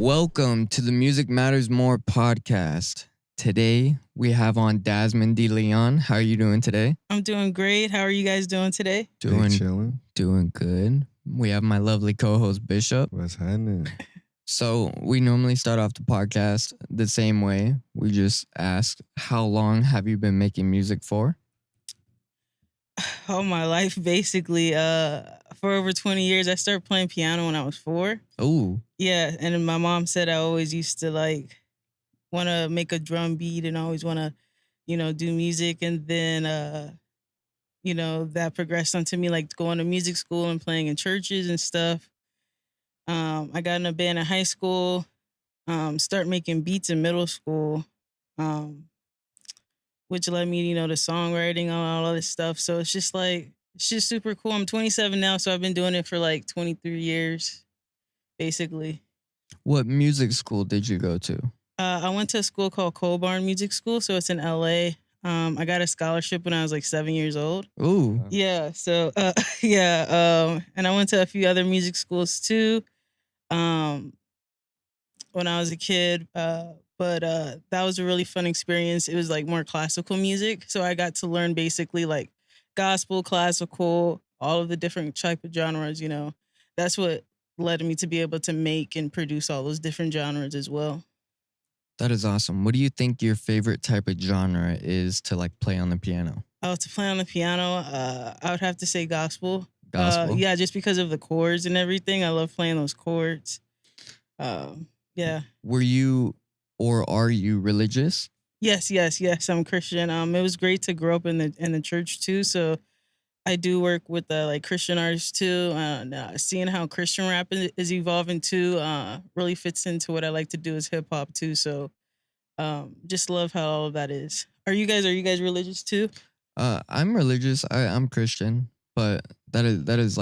Welcome to the Music Matters More podcast. Today we have on Dazmin de Leon. How are you doing today? I'm doing great. How are you guys doing today? Doing good. We have my lovely co-host Bishop. What's happening? So we normally start off the podcast the same way. We just ask, how long have you been making music for? All my life, basically. For over 20 years, I started playing piano when I was 4. Oh, Yeah, and then my mom said I always used to want to make a drum beat and always want to, do music. And then, that progressed onto me going to music school and playing in churches and stuff. I got in a band in high school. Start making beats in middle school. Which led me, to songwriting and all of this stuff. So it's just super cool. I'm 27 now, so I've been doing it for 23 years, basically. what music school did you go to? I went to a school called Barn Music School, so it's in LA. I got a scholarship when I was 7 years old. Ooh, Yeah, so yeah, and I went to a few other music schools too. When I was a kid, but that was a really fun experience. It was more classical music, so I got to learn basically gospel, classical, all of the different type of genres. That's what led me to be able to make and produce all those different genres as well. that is awesome. What do you think your favorite type of genre is to play on the piano? Oh, to play on the piano, I would have to say gospel. Gospel? Yeah, just because of the chords and everything. I love playing those chords. Yeah. Were you or are you religious? Yes. I'm Christian. It was great to grow up in the church too. So I do work with Christian artists too. Seeing how Christian rap is evolving too really fits into what I like to do as hip hop too. So just love how all of that is. Are you guys religious too? I'm religious. I'm Christian, but that is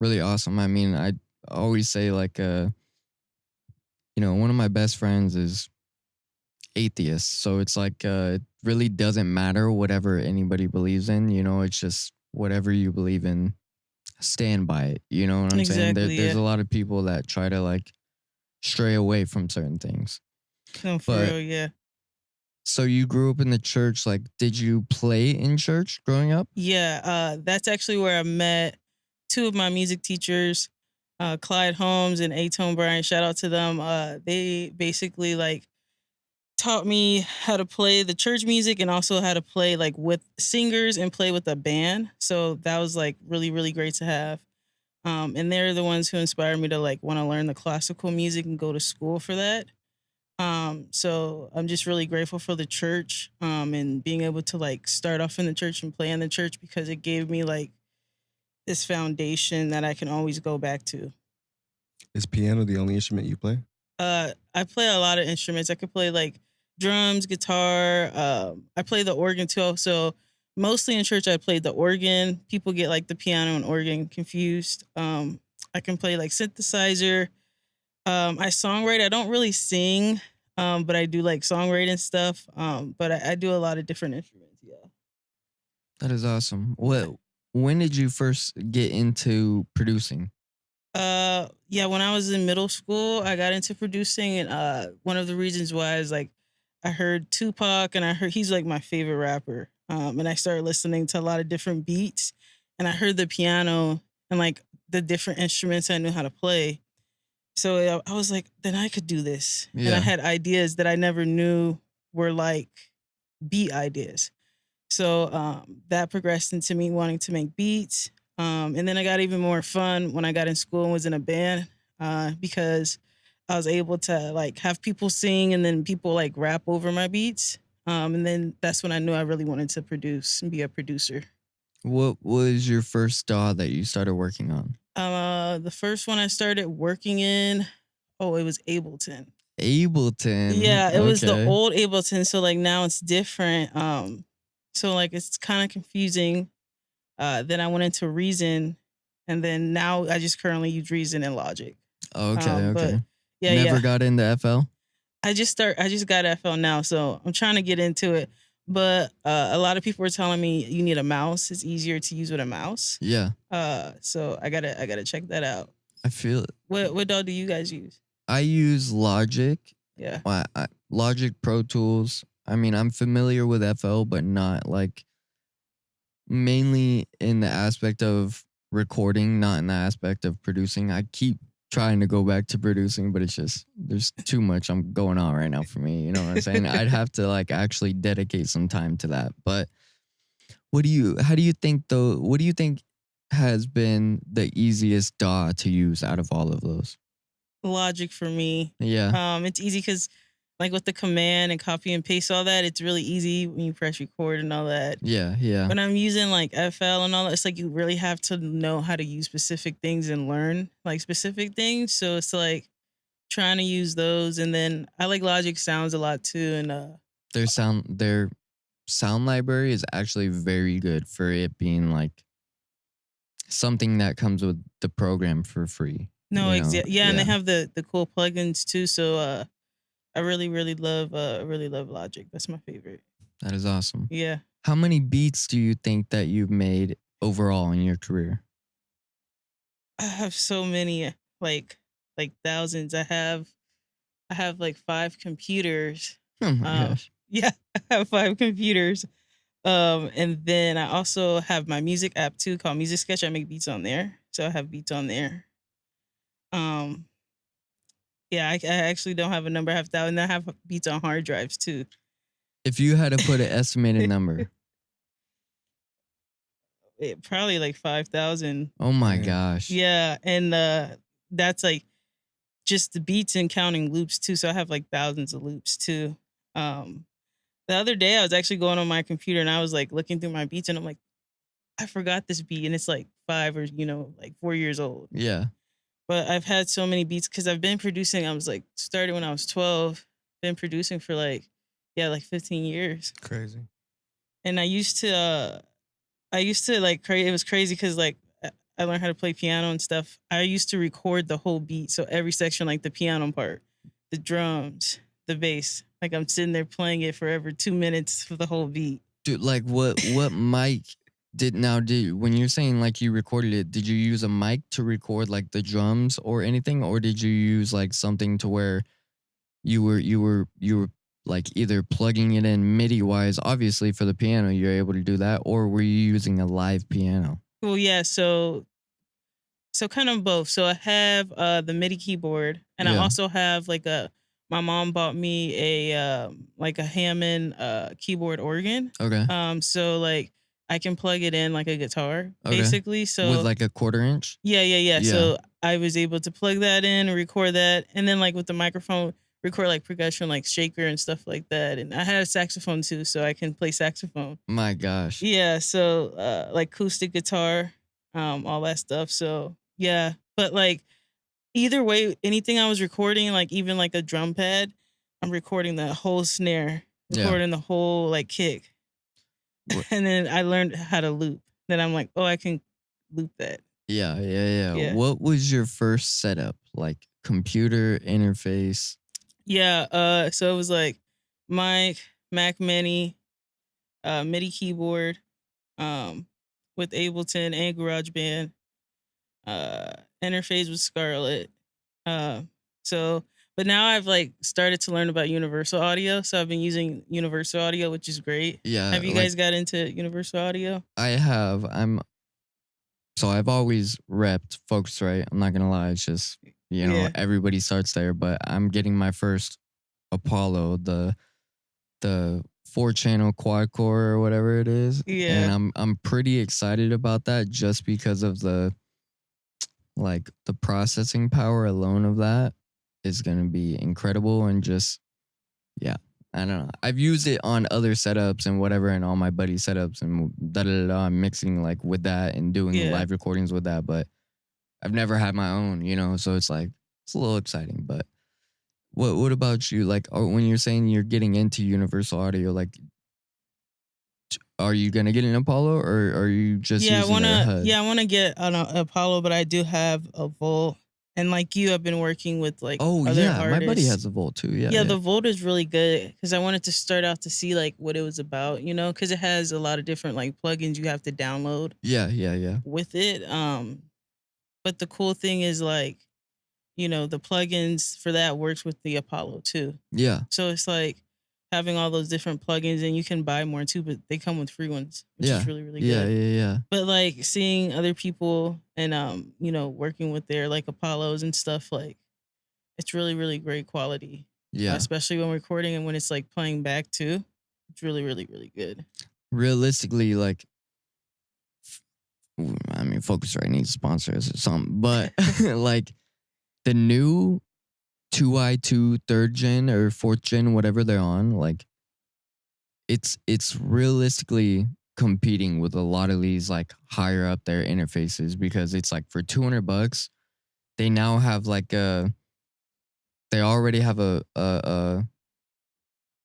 really awesome. I mean, I always say one of my best friends is atheist, so it's it really doesn't matter whatever anybody believes in. It's just whatever you believe in, stand by it. You know what I'm saying? There's a lot of people that try to stray away from certain things. No, for real, yeah. So you grew up in the church. Did you play in church growing up? Yeah, that's actually where I met 2 of my music teachers, Clyde Holmes and Atone Bryant. Shout out to them. They basically taught me how to play the church music and also how to play with singers and play with a band. So that was really, really great to have. And they're the ones who inspired me to want to learn the classical music and go to school for that. So I'm just really grateful for the church, and being able to start off in the church and play in the church, because it gave me this foundation that I can always go back to. Is piano the only instrument you play? I play a lot of instruments. I could play drums, guitar. I play the organ too. So mostly in church, I played the organ. People get the piano and organ confused. I can play synthesizer. I songwrite. I don't really sing, but I do songwriting stuff. But I do a lot of different instruments. Yeah. That is awesome. When did you first get into producing? Yeah, when I was in middle school, I got into producing, and one of the reasons why is I heard Tupac, and I heard he's my favorite rapper. And I started listening to a lot of different beats, and I heard the piano and the different instruments I knew how to play. So I was then I could do this. Yeah. And I had ideas that I never knew were beat ideas. So that progressed into me wanting to make beats. And then I got even more fun when I got in school and was in a band, because I was able to have people sing and then people rap over my beats. And then that's when I knew I really wanted to produce and be a producer. What was your first DAW that you started working on? The first one I started working in, it was Ableton. Ableton. Yeah, it was the old Ableton. So now it's different. So it's kind of confusing. Then I went into Reason, and then now I just currently use Reason and Logic. Okay. But yeah, Never got into FL? I just got FL now, so I'm trying to get into it. But a lot of people were telling me you need a mouse. It's easier to use with a mouse. Yeah. So I gotta check that out. I feel it. What DAW do you guys use? I use Logic, Yeah. Logic Pro Tools. I mean, I'm familiar with FL, but not like mainly in the aspect of recording, not in the aspect of producing. I keep trying to go back to producing, but it's just there's too much I'm going on right now for me. You know what I'm saying? I'd have to like actually dedicate some time to that. But how do you think though, what do you think has been the easiest DAW to use out of all of those? Logic for me. Yeah. It's easy because like with the command and copy and paste all that, it's really easy when you press record and all that. Yeah. Yeah. When I'm using like FL and all that, it's like you really have to know how to use specific things and learn like specific things. So it's like trying to use those, and then I like Logic sounds a lot too. And Their sound library is actually very good for it being like something that comes with the program for free. no, You know? yeah, and they Yeah. have the cool plugins too. So I really love Logic. That's my favorite. That is awesome. Yeah. How many beats do you think that you've made overall in your career? I have so many, like thousands. I have like 5 computers. Oh my gosh. Yeah, I have 5 computers. And then I also have my music app too called Music Sketch. I make beats on there, so I have beats on there. Um, yeah, I actually don't have a number. I have thousand. I have beats on hard drives too. If you had to put an estimated number, Probably like 5,000. oh my Damn. gosh. Yeah, and that's like just the beats and counting loops too. So I have like thousands of loops too. Um, the other day I was actually going on my computer and I was like looking through my beats and I'm like, I forgot this beat and it's like 5 or like 4 years old. Yeah. But I've had so many beats because I've been producing. I was like started when I was 12. Been producing for like 15 years. Crazy. And I used to like create. It was crazy because like I learned how to play piano and stuff. I used to record the whole beat, so every section, like the piano part, the drums, the bass. Like I'm sitting there playing it forever, 2 minutes for the whole beat. Dude, like what mic did when you're saying like you recorded it, did you use a mic to record like the drums or anything? Or did you use like something to where you were like either plugging it in MIDI wise, obviously for the piano, you're able to do that, or were you using a live piano? Well, yeah. So kind of both. So I have the MIDI keyboard, and I Yeah. also have like a. My mom bought me a like a Hammond keyboard organ. Okay. So like I can plug it in like a guitar, Okay. basically. So With like a 1/4 inch? yeah. Yeah. So I was able to plug that in, record that, and then like with the microphone, record like percussion, like shaker and stuff like that. And I had a saxophone too, so I can play saxophone. My gosh. Yeah, so like acoustic guitar, all that stuff. So yeah, but like either way, anything I was recording, like even like a drum pad, I'm recording the whole snare, Yeah. recording the whole like kick, What- and then I learned how to loop. Then I'm like, oh, I can loop that. Yeah. Yeah. What was your first setup? Like computer interface? Yeah, so it was like mic, Mac Mini, MIDI keyboard, with Ableton and GarageBand. Interface with Scarlett. Uh, so, but now I've like started to learn about Universal Audio. So I've been using Universal Audio, which is great. Yeah. Have you like, guys got into Universal Audio? I have. I've always repped Focusrite. I'm not gonna lie. It's just Yeah. everybody starts there, but I'm getting my first Apollo, the 4-channel quad core or whatever it is. Yeah. And I'm pretty excited about that just because of the processing power alone of that is gonna be incredible. And just I don't know. I've used it on other setups and whatever, and all my buddy setups and I'm mixing like with that and doing Yeah. live recordings with that, but I've never had my own, so it's like it's a little exciting. But what about you? Like, when you're saying you're getting into Universal Audio, like, are you gonna get an Apollo or are you just Yeah, I using their HUD? I wanna get an Apollo, but I do have a Volt. And like you, I've been working with like Oh other yeah, artists. my buddy has a Volt too. Yeah, Yeah, the Volt is really good because I wanted to start out to see like what it was about, because it has a lot of different like plugins you have to download yeah. with it. But the cool thing is like, the plugins for that works with the Apollo too. Yeah. So it's like having all those different plugins, and you can buy more too, but they come with free ones, which is Yeah. really, really Yeah. good. Yeah. Yeah. But like seeing other people and working with their like Apollos and stuff, like it's really, really great quality. Yeah. Especially when recording and when it's like playing back too. It's really, really, really good. Realistically, like, I mean, Focusrite needs sponsors or something, but like the new 2i2 third gen or fourth gen, whatever they're on, like it's realistically competing with a lot of these like higher up their interfaces, because it's like for $200 they now have like they already have a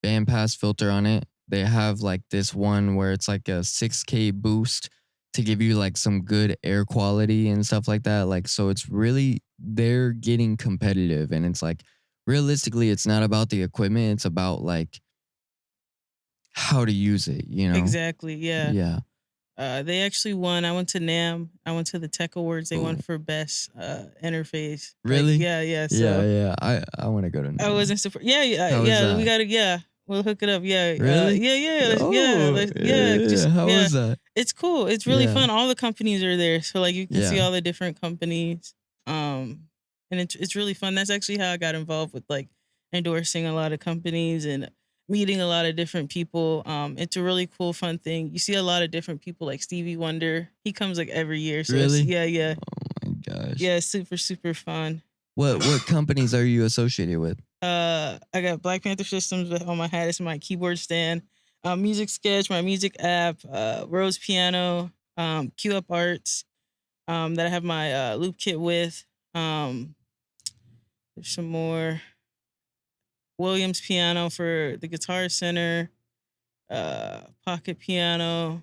bandpass filter on it. They have like this one where it's like a 6K boost to give you like some good air quality and stuff like that. Like, so it's really, they're getting competitive, and it's like realistically it's not about the equipment, it's about like how to use it, you know? Exactly. Yeah. Yeah. They actually won. I went to NAM. I went to the Tech Awards. They won Ooh. for best interface. Like, Really? yeah, yeah. Yeah, So yeah. I want to go to I NAMM. wasn't super. Yeah, yeah, How is yeah. We that? gotta. Yeah, we'll hook it up. Yeah, Really? yeah, yeah, yeah, Oh, yeah. yeah. Just How yeah. was that? It's cool. It's really Yeah. fun. All the companies are there, so like you can see Yeah. all the different companies. And it's really fun. That's actually how I got involved with like endorsing a lot of companies and meeting a lot of different people. It's a really cool, fun thing. You see a lot of different people like Stevie Wonder. He comes like every year, so it's Really? yeah, yeah, Oh my gosh. yeah. It's super, super fun. What companies are you associated with? I got Black Panther Systems on my hat. It's my keyboard stand. Music Sketch, my music app. Rose Piano. Q Up Arts. That I have my loop kit with. Um, there's some more. Williams Piano for the Guitar Center. Pocket Piano.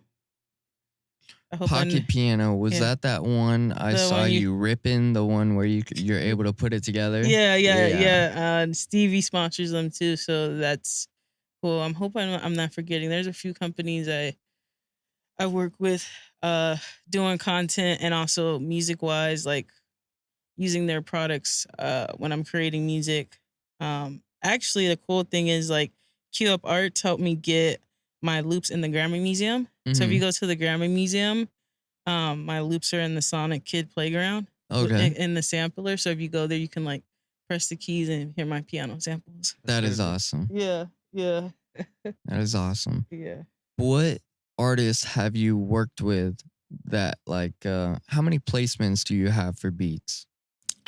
I hope Pocket Piano, was yeah. that one I The saw one you ripping, the one where you're able to put it together? Yeah, yeah, Yeah. yeah. And Stevie sponsors them too, so that's cool. I'm hoping I'm not forgetting. There's a few companies I work with doing content and also music wise, like using their products when I'm creating music. Actually the cool thing is like Q Up Arts helped me get my loops in the Grammy Museum. So if you Mhm. go to the Grammy Museum, my loops are in the Sonic Kid Playground Okay. in the sampler. So if you go there, you can like press the keys and hear my piano samples. That is awesome. Yeah, yeah, That is awesome. yeah. What artists have you worked with that like how many placements do you have for beats?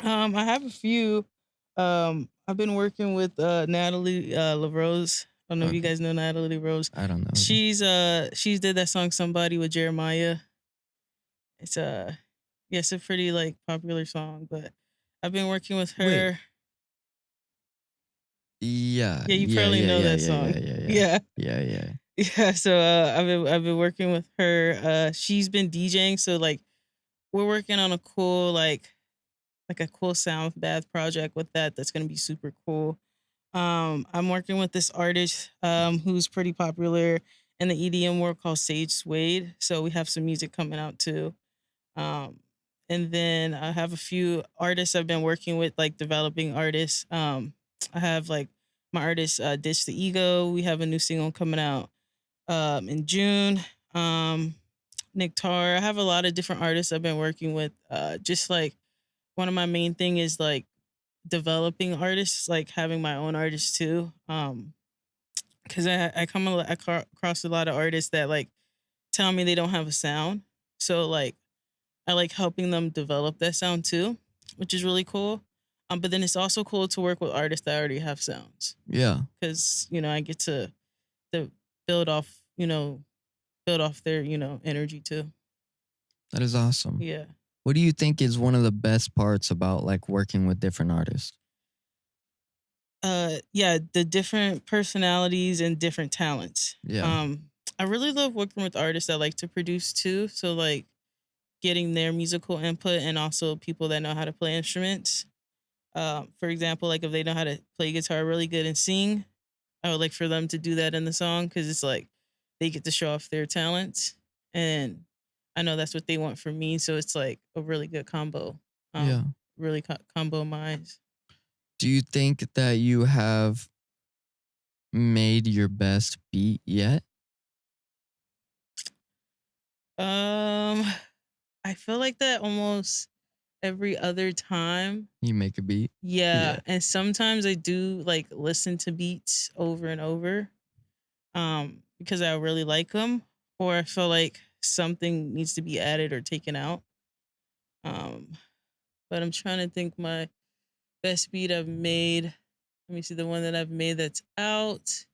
I have a few. I've been working with Natalie LaRose. I don't know if you Okay. guys know Natalie LaRose. I don't know. She's did that song Somebody with Jeremiah. It's yeah, it's a pretty like popular song, but I've been working with Wait. her. Yeah. Yeah, you Yeah, probably yeah, know yeah, that yeah, song. yeah, yeah, yeah. Yeah. Yeah, yeah. Yeah, so I've been working with her. She's been DJing, so like we're working on a cool like a cool sound bath project with that. That's gonna be super cool. I'm working with this artist who's pretty popular in the EDM world called Sage Suede. So we have some music coming out too. Um, and then I have a few artists I've been working with, like developing artists. I have like my artist Ditch the Ego. We have a new single coming out in June. Nick Tar. I have a lot of different artists I've been working with. Just like one of my main thing is like developing artists, like having my own artists too. Because across a lot of artists that like tell me they don't have a sound. So like I like helping them develop that sound too, which is really cool. But then it's also cool to work with artists that already have sounds Yeah. because I get to build off build off their energy too. That is awesome. Yeah. What do you think is one of the best parts about like working with different artists? Yeah, the different personalities and different talents. Yeah. I really love working with artists that like to produce too. So like getting their musical input and also people that know how to play instruments. For example, like if they know how to play guitar really good and sing, I would like for them to do that in the song because it's like they get to show off their talents, and I know that's what they want from me. So it's like a really good combo. Yeah. really combo my eyes. Do you think that you have made your best beat yet? Um, I feel like that almost every other time. You make a beat? Yeah. Yeah, and sometimes I do like listen to beats over and over, because I really like them, or I feel like something needs to be added or taken out. Um, but I'm trying to think my best beat I've made. Let me see the one that I've made that's out.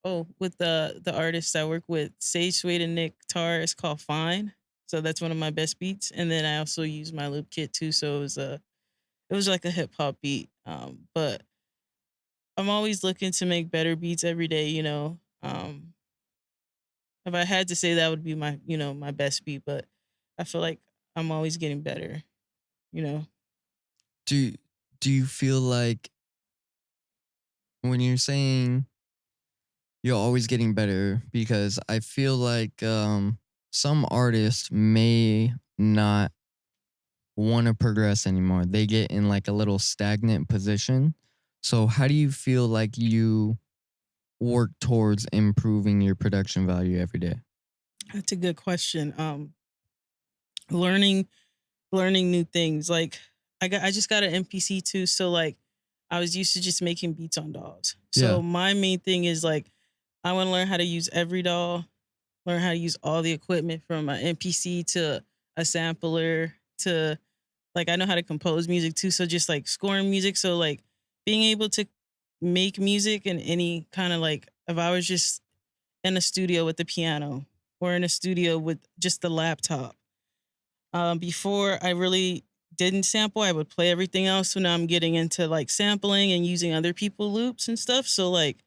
Oh, with the artists I work with, Sage Suede and Nick Tar, it's called Fine. So that's one of my best beats. And then I also use my loop kit too. So it was like a hip hop beat. But I'm always looking to make better beats every day, you know. If I had to say that would be my, my best beat, but I feel like I'm always getting better, you know. Do do you feel like when you're saying you're always getting better, because I feel like some artists may not want to progress anymore. They get in like a little stagnant position. So how do you feel like you work towards improving your production value every day? That's a good question. Learning learning new things. Like I just got an MPC too, so like I was used to just making beats on dolls. Yeah. So my main thing is like I want to learn how to use every doll, learn how to use all the equipment from an MPC to a sampler to like I know how to compose music too. So just like scoring music. So like being able to make music in any kind of like if I was just in a studio with the piano or in a studio with just the laptop. Before I really didn't sample, I would play everything else. So now I'm getting into like sampling and using other people loops and stuff. So like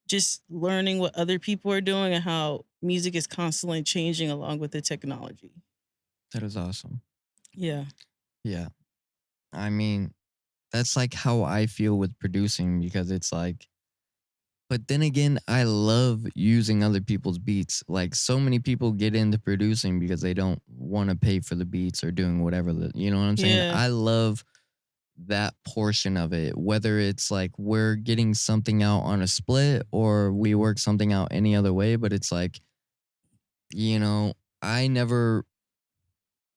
just learning what other people are doing and how music is constantly changing along with the technology. That is awesome. Yeah. Yeah. I mean, that's like how I feel with producing, because it's like, but then again, I love using other people's beats. Like so many people get into producing because they don't want to pay for the beats or doing whatever. You know what I'm saying? Yeah. I love that portion of it, whether it's like we're getting something out on a split or we work something out any other way. But it's like, you know, I never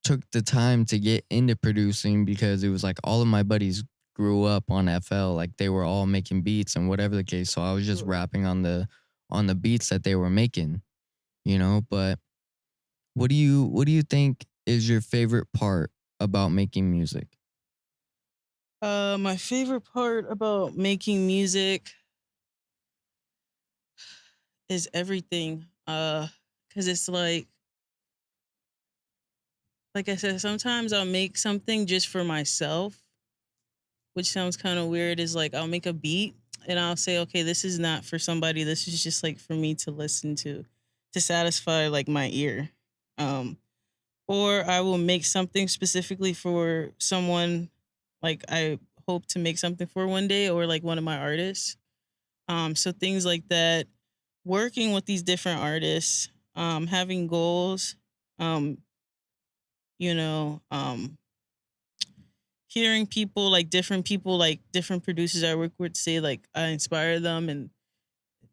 took the time to get into producing because it was like all of my buddies grew up on FL, like they were all making beats and whatever the case. So I was just Sure. rapping on the beats that they were making, you know. But what do you think is your favorite part about making music? My favorite part about making music is everything. Cause it's like I said, sometimes I'll make something just for myself, which sounds kind of weird. Is like I'll make a beat and I'll say, okay, this is not for somebody. This is just like for me to listen to satisfy like my ear. Um, or I will make something specifically for someone like I hope to make something for one day or like one of my artists. So things like that, working with these different artists, having goals, um, you know, hearing people, like different producers I work with say like I inspire them and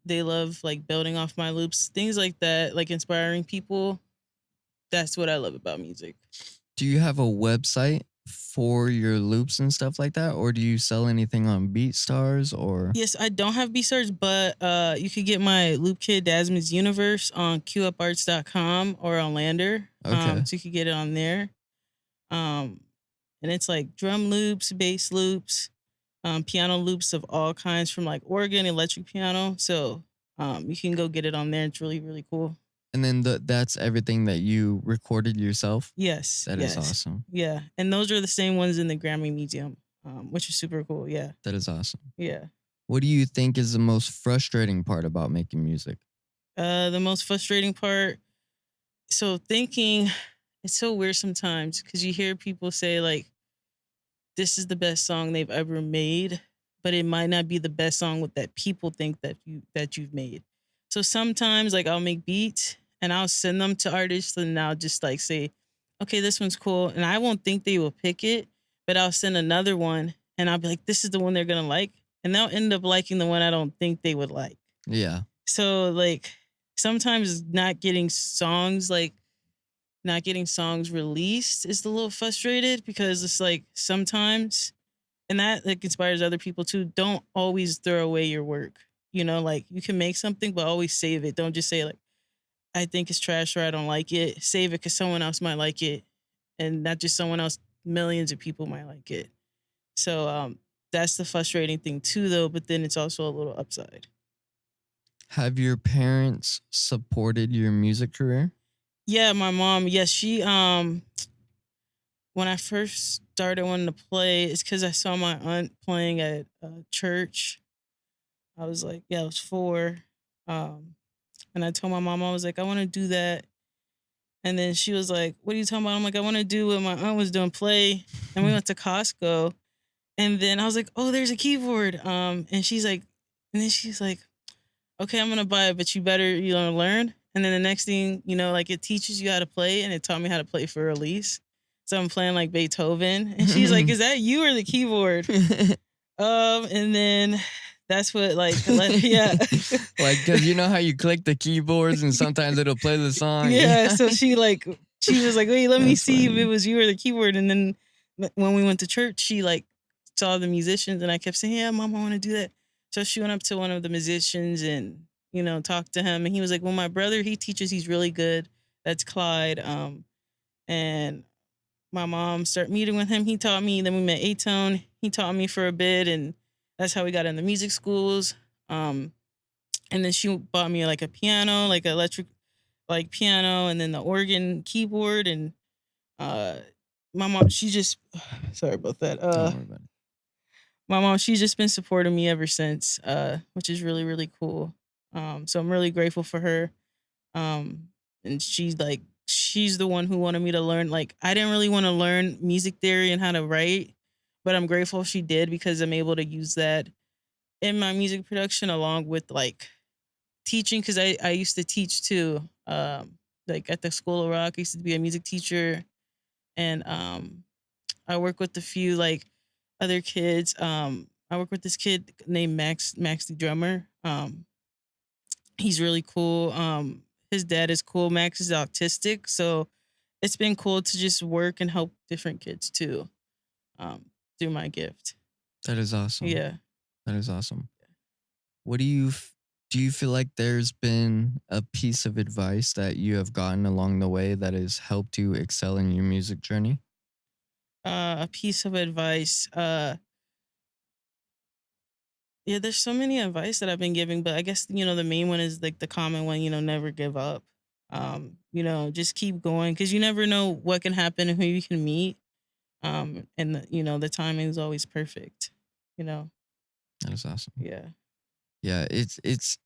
they love like building off my loops, things like that, like inspiring people. That's what I love about music. Do you have a website for your loops and stuff like that, or do you sell anything on BeatStars or? Yes, I don't have B-Search, but you could get my loop kit Dazmin's Universe on QUparts.com or on Lander. Okay. So you could get it on there. Um, and it's like drum loops, bass loops, piano loops of all kinds from like organ, electric piano. So you can go get it on there. It's really, really cool. And then that's everything that you recorded yourself? Yes. That is Yes. awesome. Yeah. And those are the same ones in the Grammy Museum, which is super cool. Yeah. That is awesome. Yeah. What do you think is the most frustrating part about making music? The most frustrating part. So thinking, it's so weird sometimes because you hear people say like, this is the best song they've ever made, but it might not be the best song with that people think that you've made. So sometimes like I'll make beats and I'll send them to artists and I'll just like say, okay, this one's cool. And I won't think they will pick it. but I'll send another one and I'll be like, this is the one they're gonna like. And they'll end up liking the one I don't think they would like. Yeah. So like sometimes not getting songs released is a little frustrated because it's like sometimes, and that like inspires other people too. Don't always throw away your work. You know, like you can make something, but always save it. Don't just say like, I think it's trash or I don't like it. Save it because someone else might like it. And not just someone else, millions of people might like it. So that's the frustrating thing too though, but then it's also a little upside. Have your parents supported your music career? Yeah, my mom, yes, she when I first started wanting to play, it's because I saw my aunt playing at church. I was like, yeah, I was 4. Um, and I told my mom, I was like, I want to do that. And then she was like, what are you talking about? I'm like, I want to do what my aunt was doing, play. And we went to Costco. And then I was like, oh, there's a keyboard. And she's like, okay, I'm going to buy it, but you better, learn. And then the next thing, like it teaches you how to play and it taught me how to play for release. So I'm playing like Beethoven. And she's like, is that you or the keyboard? And then that's what yeah. Like, cause you know how you click the keyboards and sometimes it'll play the song. Yeah. So she was like, wait, let me That's see if funny. it was you or the keyboard. And then when we went to church, she like saw the musicians and I kept saying, yeah, mom, I want to do that. So she went up to one of the musicians and, talked to him. And he was like, well, my brother, he teaches, he's really good. That's Clyde. And my mom started meeting with him. He taught me. Then we met A-Tone. He taught me for a bit, and that's how we got into music schools. And then she bought me like a piano, like an electric, like piano, and then the organ, keyboard, and uh, my mom. She just sorry about that. Don't worry about it. My mom. She's just been supporting me ever since, which is really really cool. So I'm really grateful for her. And she's the one who wanted me to learn. Like I didn't really want to learn music theory and how to write, but I'm grateful she did because I'm able to use that in my music production along with like teaching because I used to teach too. Like at the School of Rock, I used to be a music teacher, and I work with a few like other kids. I work with this kid named Max the drummer. He's really cool. His dad is cool. Max is autistic, so it's been cool to just work and help different kids too. Um, through my gift. That is awesome. Yeah. That is awesome. What do you feel like there's been a piece of advice that you have gotten along the way that has helped you excel in your music journey? A piece of advice. Yeah, there's so many advice that I've been giving, but I guess the main one is like the common one. Never give up. Just keep going because you never know what can happen and who you can meet. And the timing is always perfect. You know. That is awesome. Yeah. Yeah, it's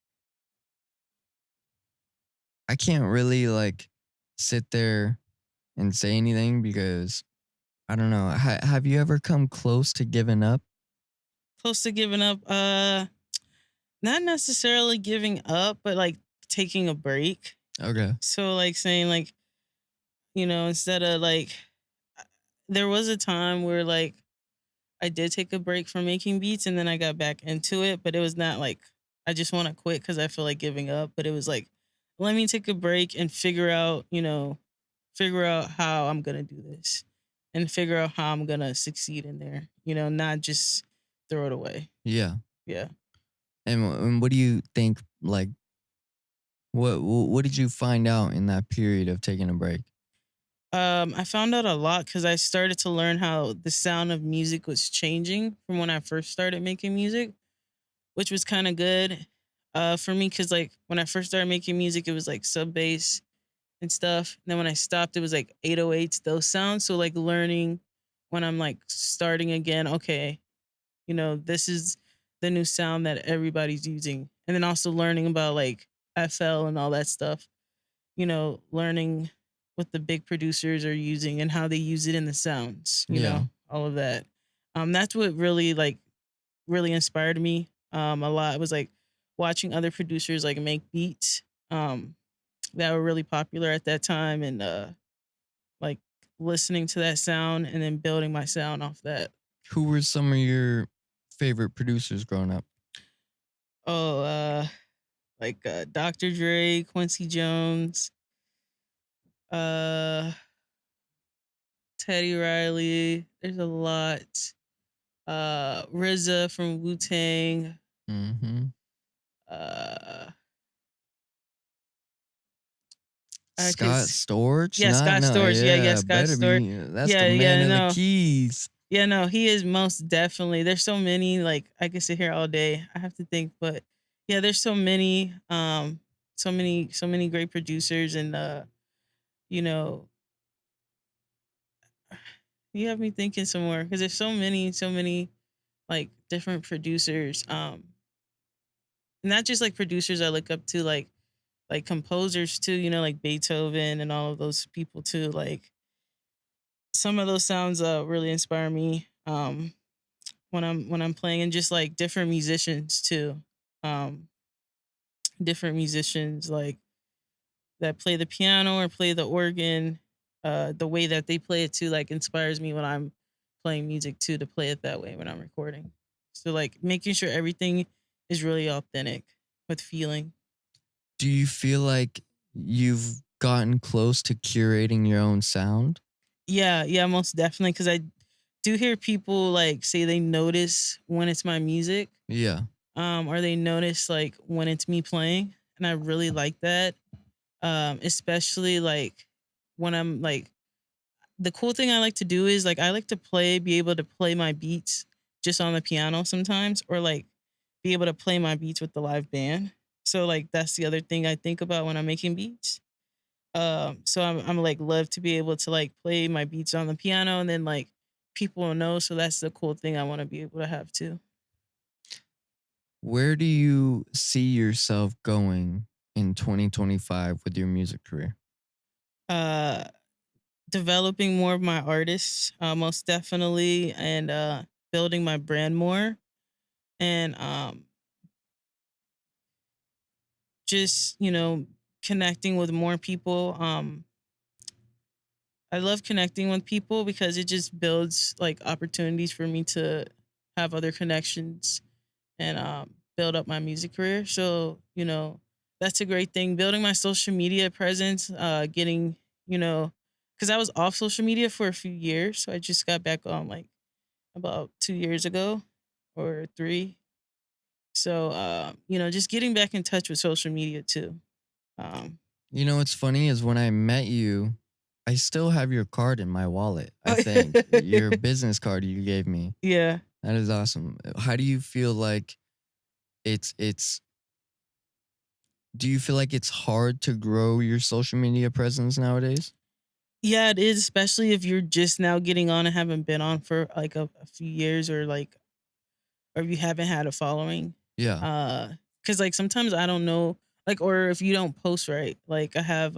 I can't really like sit there and say anything because I don't know. Have you ever come close to giving up? Close to giving up. Not necessarily giving up, but like taking a break. Okay. So like saying like, instead of like there was a time where like I did take a break from making beats and then I got back into it, but it was not like I just want to quit because I feel like giving up. But it was like, let me take a break and figure out how I'm gonna do this and figure out how I'm gonna succeed in there. Not just throw it away. Yeah. Yeah. And what do you think? Like, what did you find out in that period of taking a break? I found out a lot because I started to learn how the sound of music was changing from when I first started making music, which was kind of good for me because like when I first started making music, it was like sub bass and stuff. And then when I stopped, it was like 808s, those sounds. So like learning when I'm like starting again, okay, this is the new sound that everybody's using. And then also learning about like FL and all that stuff, learning what the big producers are using and how they use it in the sounds, Yeah. all of that. That's what really inspired me a lot. It was like watching other producers like make beats that were really popular at that time and like listening to that sound and then building my sound off that. Who were some of your favorite producers growing up? Oh, like Dr. Dre, Quincy Jones, uh, Teddy Riley. There's a lot. RZA from Wu Tang. Mm-hmm. Uh, I could, Scott Storch? yeah, Not Scott no, Storch. Yeah, yeah, Scott better Storch. be. That's the Yeah, man yeah, of the no. keys. Yeah, no, he is most definitely. There's so many, like I could sit here all day. I have to think, but yeah, there's so many, so many great producers, and you know, you have me thinking some more because there's so many like different producers. Not just like producers I look up to, like composers too. You know, like Beethoven and all of those people too. Like some of those sounds really inspire me. When I'm playing, and just like different musicians too. Um, Different musicians like that play the piano or play the organ. The way that they play it too, like inspires me when I'm playing music too, to play it that way when I'm recording. So like making sure everything is really authentic with feeling. Do you feel like you've gotten close to curating your own sound? Yeah, yeah, most definitely. Because I do hear people like say they notice when it's my music, Yeah. or they notice like when it's me playing, and I really like that. Especially like when I'm like, the cool thing I like to do is like I like to be able to play my beats just on the piano sometimes, or like be able to play my beats with the live band. So like that's the other thing I think about when I'm making beats. So I'm like love to be able to like play my beats on the piano, and then like people will know. So that's the cool thing I want to be able to have too. Where do you see yourself going in 2025 with your music career? Uh, Developing more of my artists, most definitely, and building my brand more, and just connecting with more people. I love connecting with people because it just builds like opportunities for me to have other connections, and build up my music career. So that's a great thing. Building my social media presence, getting because I was off social media for a few years, so I just got back on like about 2 years ago or three. So just getting back in touch with social media too. Um, You know what's funny is when I met you, I still have your card in my wallet. I oh, think your business card you gave me. yeah. That is awesome. How do you feel like it's do you feel like it's hard to grow your social media presence nowadays? Yeah, it is, especially if you're just now getting on and haven't been on for like a few years, or like, or if you haven't had a following. Yeah. Uh, cause like sometimes I don't know, like, or if you don't post right, like I have,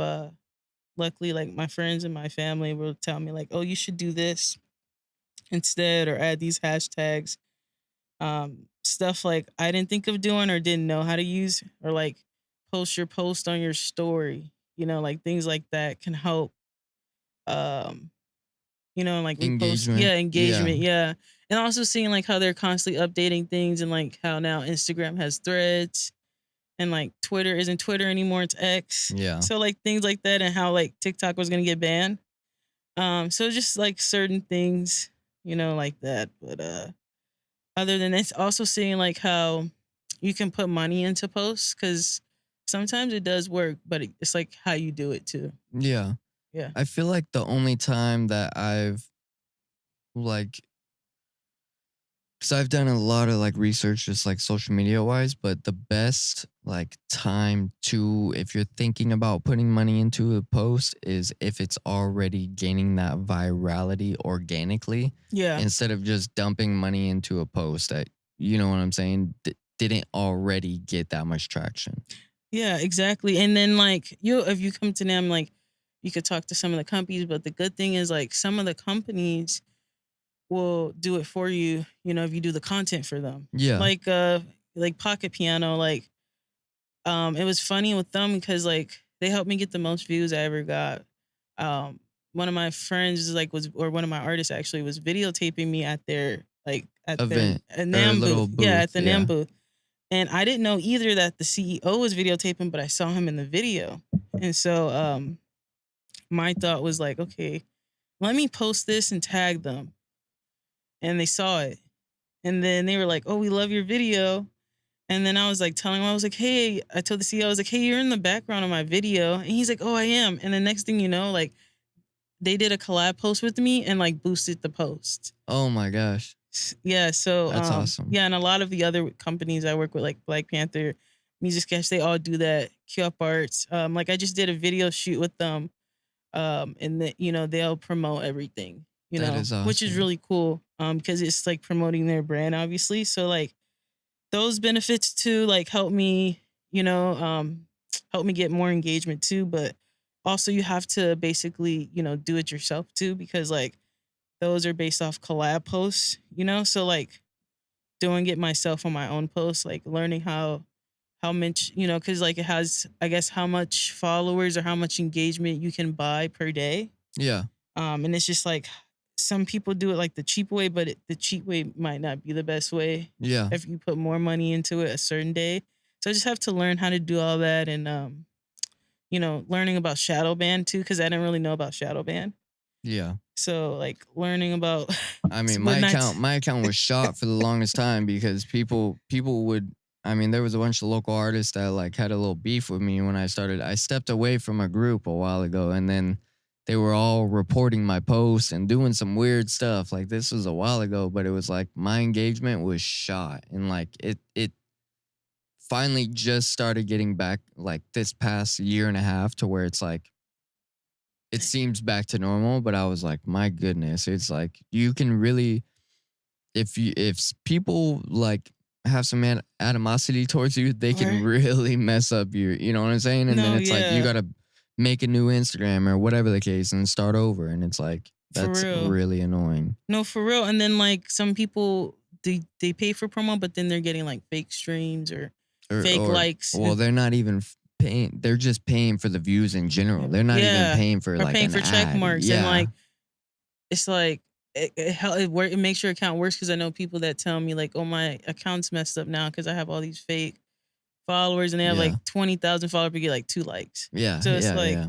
luckily like my friends and my family will tell me like, oh, you should do this instead, or add these hashtags. Stuff like I didn't think of doing or didn't know how to use, or like post your post on your story, like things like that can help. Um, like repost, Engagement. yeah, Yeah. engagement, yeah. And also seeing like how they're constantly updating things, and like how now Instagram has threads, and like Twitter isn't Twitter anymore, it's X. Yeah. So like things like that, and how like TikTok was gonna get banned. So just like certain things, like that. But other than this, also seeing like how you can put money into posts, because sometimes it does work, but it's like how you do it too. Yeah. Yeah. I feel like the only time that I've like because I've done a lot of like research just like social media wise, but the best like time to if you're thinking about putting money into a post is if it's already gaining that virality organically Yeah. instead of just dumping money into a post that you know what I'm saying didn't already get that much traction. Yeah, exactly. And then like if you come to them, like you could talk to some of the companies, but the good thing is like some of the companies will do it for you, if you do the content for them. Yeah. Like Pocket Piano, like it was funny with them because like they helped me get the most views I ever got. Um one of my friends like was or one of my artists actually was videotaping me at their like at the Event or NAM little booth. Yeah, at booth. the NAM Yeah. booth. And I didn't know either that the CEO was videotaping, but I saw him in the video. And so my thought was like, okay, let me post this and tag them. And they saw it. And then they were like, oh, we love your video. And then I was like telling him, I was like, hey, I told the CEO, I was like, hey, you're in the background of my video. And he's like, oh, I am. And the next thing you know, like they did a collab post with me and like boosted the post. Oh my gosh. Yeah. So That's awesome. yeah, and a lot of the other companies I work with, like Black Panther, Music Sketch, they all do that. Q Up Arts. Like I just did a video shoot with them. And that, you know, they'll promote everything, you That know, is which is awesome. really cool. Because it's like promoting their brand, obviously. So like those benefits too, like help me, you know, help me get more engagement too. But also you have to basically, you know, do it yourself too, because like those are based off collab posts, you know? So like doing it myself on my own posts, like learning how much, you know, because like it has, I guess, how much followers or how much engagement you can buy per day. Yeah. And it's just like some people do it like the cheap way, but the cheap way might not be the best way Yeah. if you put more money into it a certain day. So I just have to learn how to do all that, and you know, learning about shadow ban too, because I didn't really know about shadow ban. Yeah. So like learning about I mean, but not my account was shot for the longest time because people would. I mean, there was a bunch of local artists that like had a little beef with me when I started. I stepped away from a group a while ago, and then they were all reporting my posts and doing some weird stuff. Like this was a while ago, but it was like my engagement was shot, and like it finally just started getting back like this past year and a half to where it's like it seems back to normal. But I was like, my goodness, it's like you can really if people like have some animosity towards you, they can or really mess up your, you know what I'm saying? And then no, it's like you yeah, gotta make a new Instagram or whatever the case and start over. And it's like for that's real. really annoying. No, for real. And then like some people they pay for promo, but then they're getting like fake streams or fake Or likes. well, they're not even paying. They're just paying for the views in general. They're not even Yeah, paying for or like paying an for check ad. marks, and Yeah, like it's like it makes your account worse, because I know people that tell me like, oh, my account's messed up now because I have all these fake followers and they have yeah, like 20,000 followers but get like 2 likes. yeah, So it's yeah, like, yeah,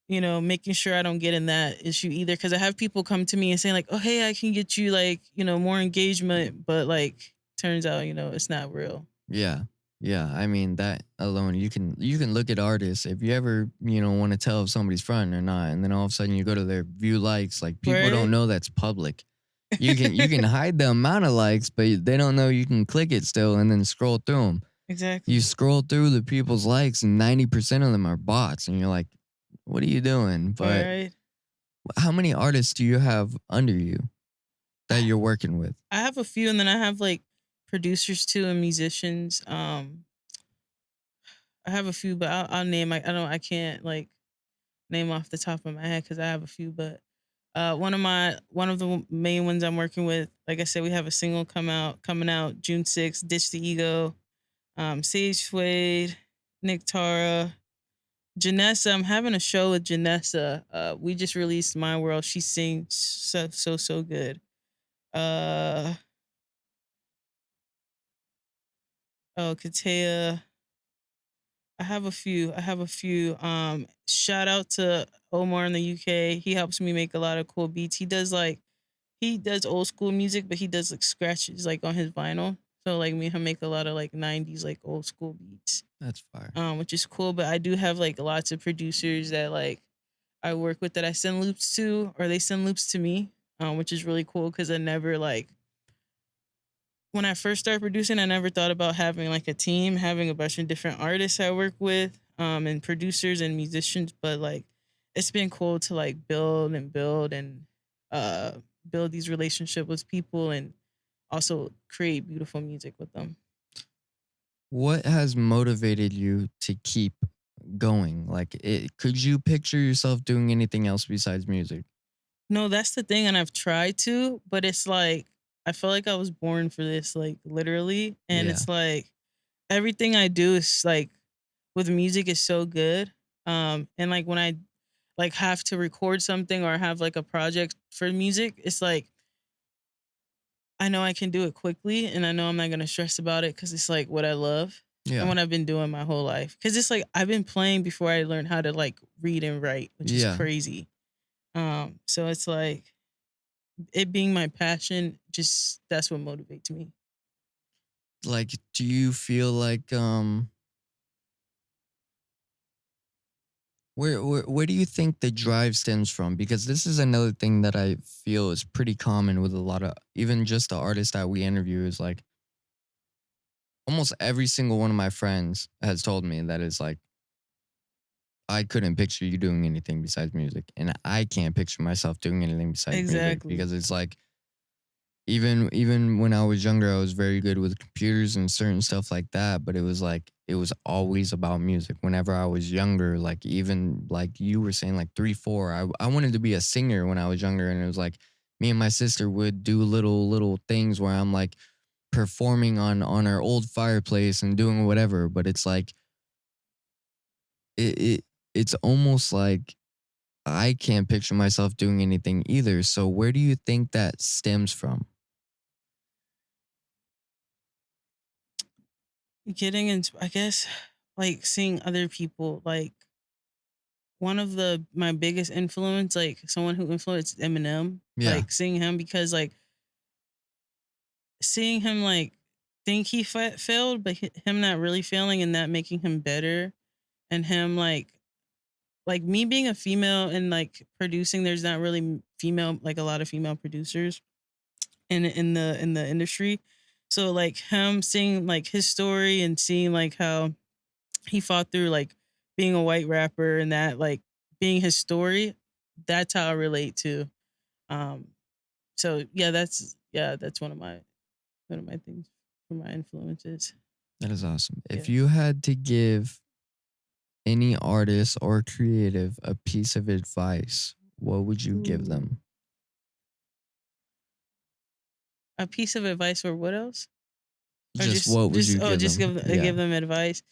you know, making sure I don't get in that issue either, because I have people come to me and saying like, oh, hey, I can get you like, you know, more engagement, but like turns out, you know, it's not real. yeah. Yeah, I mean that alone, you can look at artists if you ever want to tell if somebody's front or not, and then all of a sudden you go to their view likes, like people don't Right? know that's public. You can hide the amount of likes, but they don't know you can click it still and then scroll through them. You Exactly. scroll through the people's likes, and 90% of them are bots, and you're like, what are you doing? But Right. how many artists do you have under you that you're working with? I have a few, and then I have like producers too and musicians. I have a few, but I'll name. I can't like name off the top of my head because I have a few. But one of the main ones I'm working with, like I said, we have a single coming out June 6th. Ditch the Ego. Sage Suede, Nick Tara, Janessa. I'm having a show with Janessa. We just released My World. She sings so good. Uh oh, Katea. I have a few. I have a few. Shout out to Omar in the UK. He helps me make a lot of cool beats. He does old school music, but he does like scratches like on his vinyl. So like me and him make a lot of like 90s like old school beats. That's fire. Which is cool. But I do have like lots of producers that like I work with that I send loops to, or they send loops to me, which is really cool because I never like when I first started producing, I never thought about having like a team, having a bunch of different artists I work with, and producers and musicians. But like, it's been cool to like build and uh, build these relationships with people and also create beautiful music with them. What has motivated you to keep going? Like, could you picture yourself doing anything else besides music? No, that's the thing, and I've tried to, but it's like I feel like I was born for this, like literally, and Yeah, it's like everything I do is like with music is so good. And like when I like have to record something or have like a project for music, it's like I know I can do it quickly and I know I'm not going to stress about it cuz it's like what I love and Yeah. what I've been doing my whole life. Cuz it's like I've been playing before I learned how to like read and write, which is Yeah. crazy. So it's like it being my passion, just that's what motivates me. Like, do you feel like where do you think the drive stems from? Because this is another thing that I feel is pretty common with a lot of even just the artists that we interview is like almost every single one of my friends has told me that it's like I couldn't picture you doing anything besides music, and I can't picture myself doing anything besides music Exactly. because it's like even when I was younger, I was very good with computers and certain stuff like that. But it was like it was always about music. Whenever I was younger, like even like you were saying, like 3, 4, I wanted to be a singer when I was younger, and it was like me and my sister would do little things where I'm like performing on our old fireplace and doing whatever. But it's like it it's almost like I can't picture myself doing anything either. So where do you think that stems from? Getting into, I guess, like seeing other people, like one of the my biggest influence, like someone who influenced Eminem, Yeah. like seeing him because like seeing him like think he failed, but him not really failing and that making him better, and him like me being a female and like producing, there's not really female like a lot of female producers in the industry. So like him seeing like his story and seeing like how he fought through like being a white rapper and that like being his story, that's how I relate to. Um so that's one of my things for my influences. That is awesome. Yeah. If you had to give any artist or creative a piece of advice, what would you give Ooh. them? A piece of advice or what else? Or Just what would you give just them? Yeah. give them advice.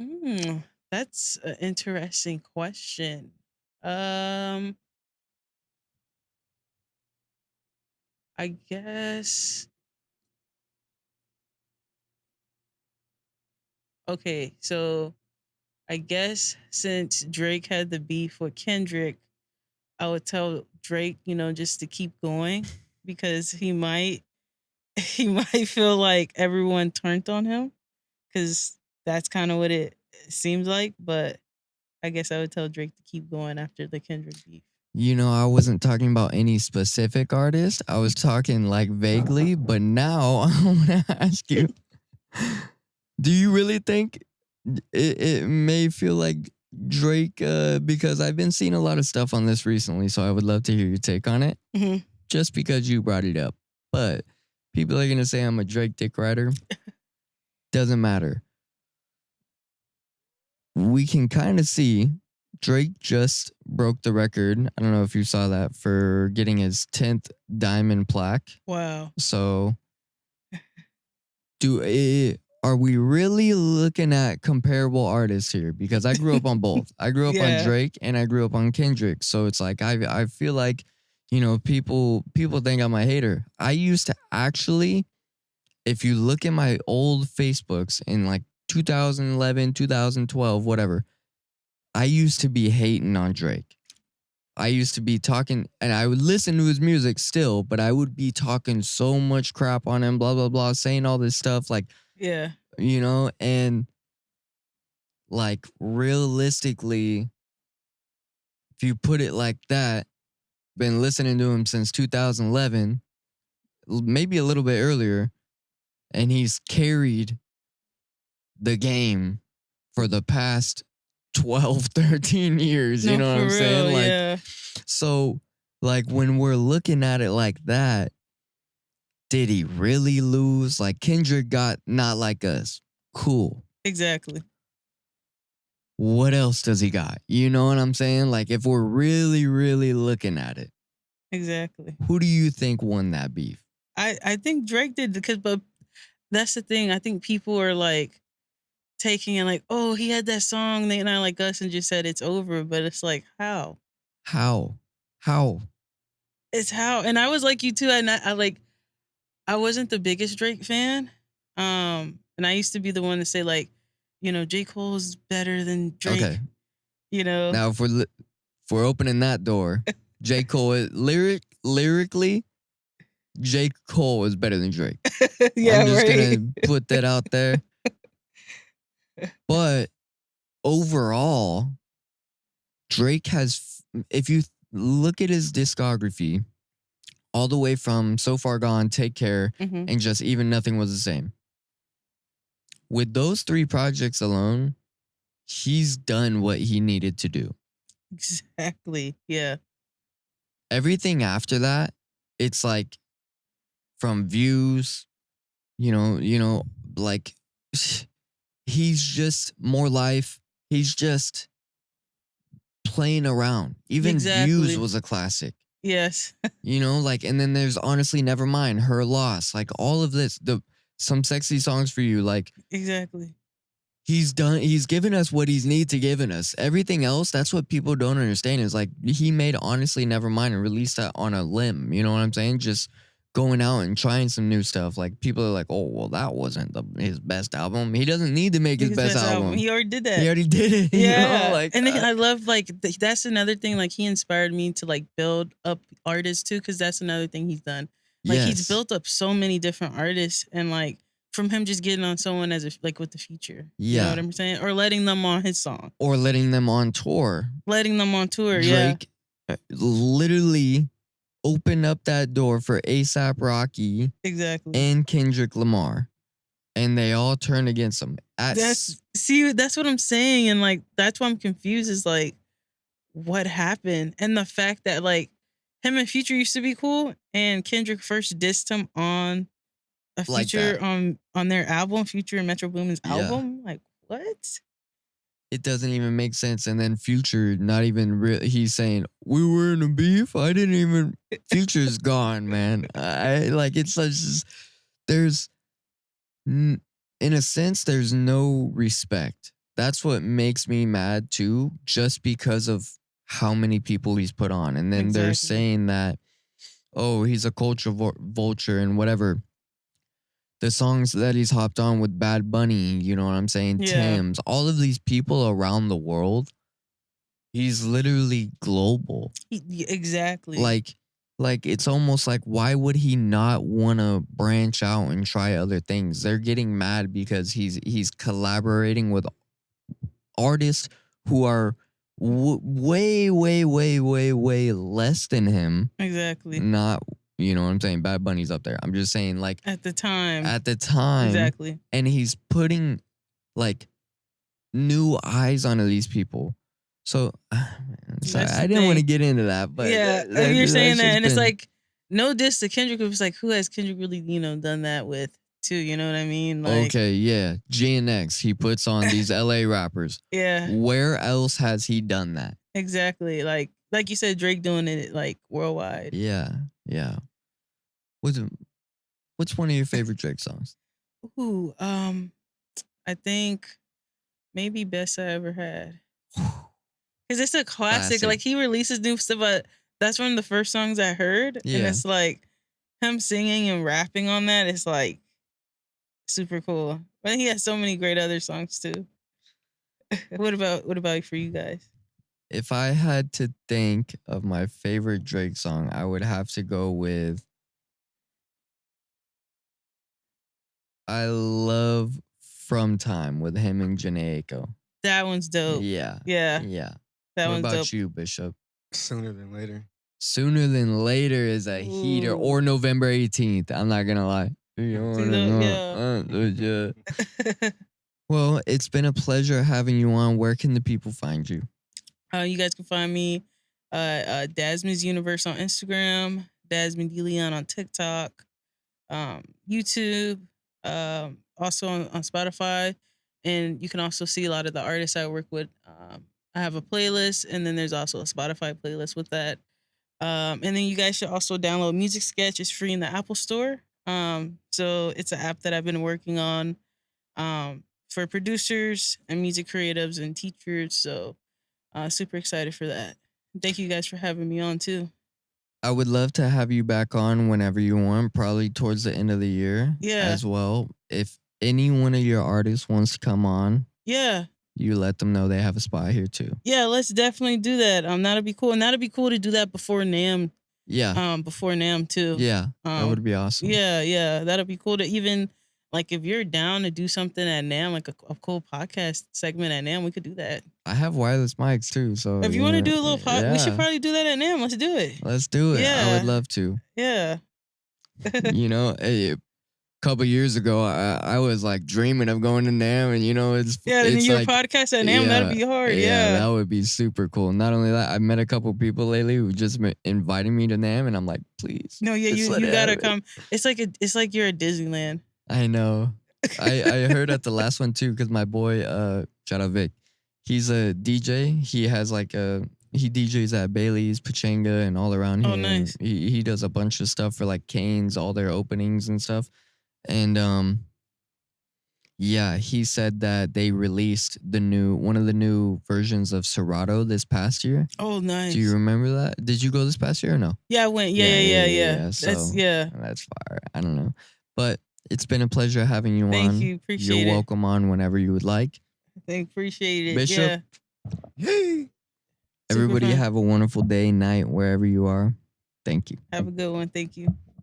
Hmm, that's an interesting question. Um, I guess okay, so I guess since Drake had the beef with Kendrick, I would tell Drake, just to keep going because he might he might feel like everyone turned on him because that's kind of what it seems like. But I guess I would tell Drake to keep going after the Kendrick beef. I wasn't talking about any specific artist. I was talking like vaguely, but now I want to ask you, do you really think it may feel like Drake, because I've been seeing a lot of stuff on this recently, so I would love to hear your take on it. Hmm. Just because you brought it up. But people are gonna say I'm a Drake dick rider. Doesn't matter. We can kind of see Drake just broke the record. I don't know if you saw that for getting his 10th diamond plaque. Wow. So are we really looking at comparable artists here? Because I grew up on both. I grew up on Yeah. Drake and I grew up on Kendrick. So it's like I feel like people think I'm a hater. I used to actually, if you look at my old Facebooks in like 2011, 2012, whatever, I used to be hating on Drake. I used to be talking, and I would listen to his music still, but I would be talking so much crap on him, blah, blah, blah, saying all this stuff, like, Yeah. and like realistically, if you put it like that, been listening to him since 2011, maybe a little bit earlier, and he's carried the game for the past 12, 13 years. You No, know what for I'm saying? real. Like, Yeah. so, like, when we're looking at it like that, did he really lose? Like, Kendrick got Not Like Us. Cool. Exactly. What else does he got? You know what I'm saying? Like, if we're really, really looking at it, Exactly. who do you think won that beef? I think Drake did because, but that's the thing. I think people are like taking it like, oh, he had that song. They not like us and just said it's over. But it's like, how? How? How? It's how. And I was like you too. I wasn't the biggest Drake fan. And I used to be the one to say like, J. Cole's better than Drake. Okay. You know, Now, if we're opening that door, J. Cole lyrically, J. Cole is better than Drake. yeah, I'm just right. gonna put that out there. But overall, Drake has, if you look at his discography, all the way from So Far Gone, Take Care, Mhm. and just Even Nothing Was the Same. With those 3 projects alone, he's done what he needed to do. Exactly. Yeah. Everything after that, it's like from views, like he's just more life. He's just playing around. Even Views Exactly. was a classic. Yes. And then there's Honestly Nevermind, Her Loss, like all of this, some sexy songs for you, like Exactly. he's given us what he's need to given us. Everything else, that's what people don't understand, is like he made Honestly Nevermind and released that on a limb. You know what I'm saying? Just going out and trying some new stuff. Like people are like, oh, well, that wasn't his best album. He doesn't need to make his best album. He already did that. He already did it. Yeah. And then I love that's another thing. Like he inspired me to like build up artists too, because that's another thing he's done. Like he's built up so many different artists, and like from him just getting on someone as like with the feature. You know what I'm saying? Or letting them on his song. Or letting them on tour. Drake literally opened up that door for A$AP Rocky. Exactly. And Kendrick Lamar. And they all turned against him. That's what I'm saying. And like that's why I'm confused, is like what happened? And the fact that like him and Future used to be cool, and Kendrick first dissed him on a feature on their album, Future and Metro Boomin's album. Like what? It doesn't even make sense. And then Future, not even he's saying, we were in a beef. I didn't even. Future's gone, man. It's such. There's, in a sense, there's no respect. That's what makes me mad too, just because of how many people he's put on. And then they're saying that, oh, he's a culture vulture and whatever. The songs that he's hopped on with Bad Bunny, you know what I'm saying? Yeah. Tim's, all of these people around the world, he's literally global. Exactly. Like it's almost like, why would he not want to branch out and try other things? They're getting mad because he's collaborating with artists who are way, way, way, way, way less than him. Exactly. Not, you know what I'm saying? Bad Bunny's up there. I'm just saying, like, at the time. Exactly. And he's putting like new eyes onto these people. So, sorry, I didn't want to get into that, but yeah, you're saying that, and it's like no diss to Kendrick. It was like, who has Kendrick really, done that with too? You know what I mean? Like, okay, yeah, GNX. He puts on these LA rappers. Yeah. Where else has he done that? Exactly. Like you said, Drake doing it like worldwide. Yeah. What's one of your favorite Drake songs? Ooh, I think maybe Best I Ever Had. Because it's a classic. Like he releases new stuff, but that's one of the first songs I heard. Yeah. And it's like him singing and rapping on that. It's like super cool. But he has so many great other songs too. What about for you guys? If I had to think of my favorite Drake song, I would have to go with, I love From Time with him and Jhené Aiko. That one's dope. Yeah. That what one's about dope. you, Bishop? Sooner Than Later. Sooner Than Later is a heater. Or November 18th. I'm not gonna lie. Well, it's been a pleasure having you on. Where can the people find you? You guys can find me Dazmin's Universe on Instagram, Dazmin D. Leon on TikTok, YouTube, also on Spotify. And you can also see a lot of the artists I work with. I have a playlist, and then there's also a Spotify playlist with that. And then you guys should also download Music Sketch. It's free in the Apple Store. So it's an app that I've been working on for producers and music creatives and teachers. So super excited for that. Thank you guys for having me on too. I would love to have you back on whenever you want, probably towards the end of the year Yeah. as well. If any one of your artists wants to come on, Yeah. you let them know they have a spot here too. Yeah, let's definitely do that. That'll be cool. And that'll be cool to do that before NAM. Yeah. Before NAM too. Yeah. That would be awesome. Yeah. That'll be cool to even like if you're down to do something at NAM, like a cool podcast segment at NAM, we could do that. I have wireless mics too, so if you want to do a little podcast, we should probably do that at NAM. Let's do it. Let's do it. I would love to. Yeah. A couple years ago, I was like dreaming of going to NAM, and it's then your like, podcast at NAM, that'd be hard. Yeah, that would be super cool. Not only that, I've met a couple people lately who just been inviting me to NAM, and I'm like, please. No, yeah, you gotta come. It's like you're at Disneyland. I know. I heard at the last one too, because my boy, shout out Vic, he's a DJ. He has he DJs at Bailey's, Pachanga, and all around here. Oh, nice. He does a bunch of stuff for like Cane's, all their openings and stuff. And he said that they released one of the new versions of Serato this past year. Oh, nice. Do you remember that? Did you go this past year or no? Yeah, I went. Yeah. So, that's fire. I don't know, but it's been a pleasure having you on. Thank you. Appreciate it. You're welcome on whenever you would like. Appreciate it. Bishop. Yeah. Hey. Everybody have a wonderful day, night, wherever you are. Thank you. Have a good one. Thank you.